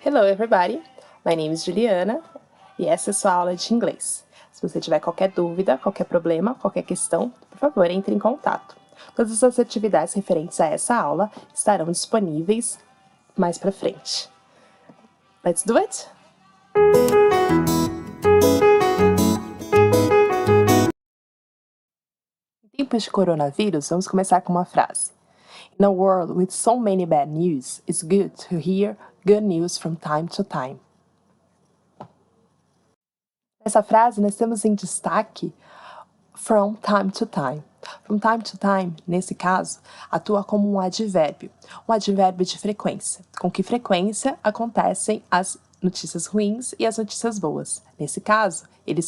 Hello everybody, my name is Juliana e essa é a sua aula de inglês. Se você tiver qualquer dúvida, qualquer problema, qualquer questão, por favor, entre em contato. Todas as atividades referentes a essa aula estarão disponíveis mais pra frente. Let's do it? Em tempos de coronavírus, vamos começar com uma frase. In a world with so many bad news, it's good to hear good news from time to time. Nessa frase, nós temos em destaque from time to time. From time to time, nesse caso, atua como um advérbio de frequência. Com que frequência acontecem as notícias ruins e as notícias boas. Nesse caso, ele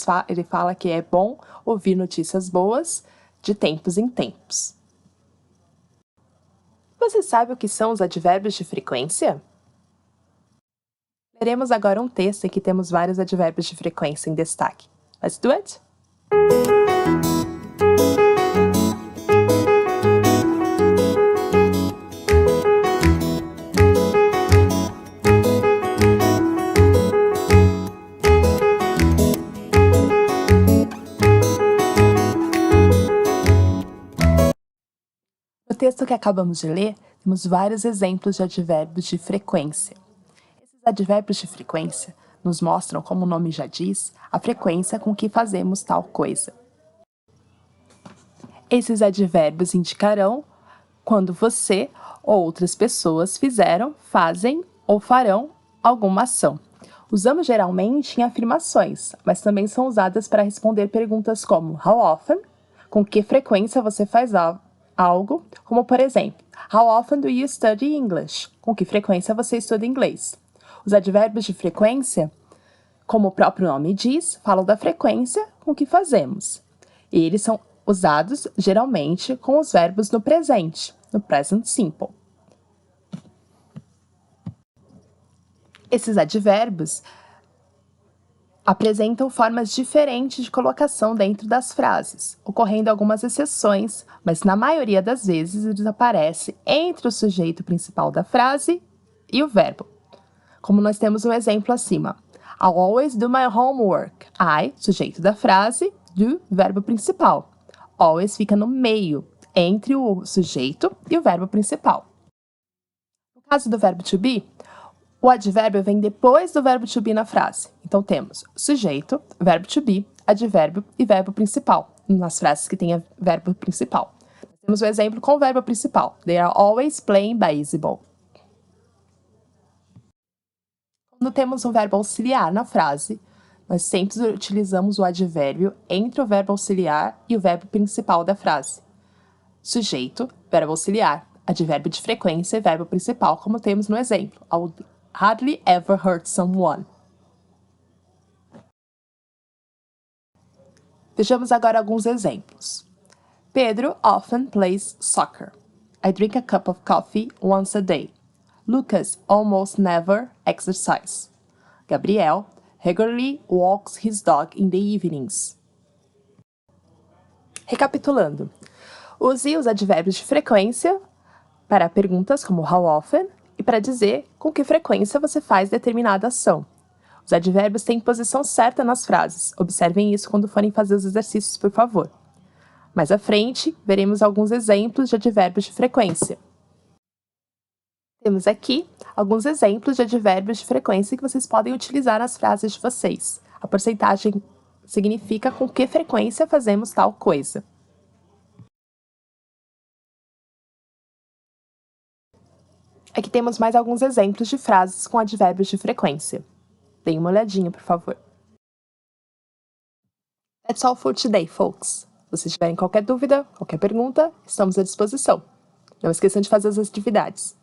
fala que é bom ouvir notícias boas de tempos em tempos. Você sabe o que são os advérbios de frequência? Leremos agora um texto em que temos vários advérbios de frequência em destaque. Let's do it? No texto que acabamos de ler, temos vários exemplos de advérbios de frequência. Esses advérbios de frequência nos mostram, como o nome já diz, a frequência com que fazemos tal coisa. Esses advérbios indicarão quando você ou outras pessoas fizeram, fazem ou farão alguma ação. Usamos geralmente em afirmações, mas também são usadas para responder perguntas como how often, com que frequência você faz algo, como por exemplo, how often do you study English? Com que frequência você estuda inglês? Os advérbios de frequência, como o próprio nome diz, falam da frequência com que fazemos. E eles são usados geralmente com os verbos no presente, no present simple. Esses advérbios apresentam formas diferentes de colocação dentro das frases, ocorrendo algumas exceções, mas na maioria das vezes eles aparecem entre o sujeito principal da frase e o verbo. Como nós temos um exemplo acima. I'll always do my homework. I, sujeito da frase, do, verbo principal. Always fica no meio, entre o sujeito e o verbo principal. No caso do verbo to be, o advérbio vem depois do verbo to be na frase. Então temos sujeito, verbo to be, advérbio e verbo principal, nas frases que têm verbo principal. Temos um exemplo com o verbo principal. They are always playing baseball. Quando temos um verbo auxiliar na frase, nós sempre utilizamos o advérbio entre o verbo auxiliar e o verbo principal da frase. Sujeito, verbo auxiliar, advérbio de frequência e verbo principal, como temos no exemplo. I would hardly ever hurt someone. Vejamos agora alguns exemplos. Pedro often plays soccer. I drink a cup of coffee once a day. Lucas almost never exercises. Gabriel regularly walks his dog in the evenings. Recapitulando, use os advérbios de frequência para perguntas como how often e para dizer com que frequência você faz determinada ação. Os advérbios têm posição certa nas frases. Observem isso quando forem fazer os exercícios, por favor. Mais à frente, veremos alguns exemplos de advérbios de frequência. Temos aqui alguns exemplos de advérbios de frequência que vocês podem utilizar nas frases de vocês. A porcentagem significa com que frequência fazemos tal coisa. Aqui temos mais alguns exemplos de frases com advérbios de frequência. Deem uma olhadinha, por favor. That's all for today, folks. Se vocês tiverem qualquer dúvida, qualquer pergunta, estamos à disposição. Não esqueçam de fazer as atividades.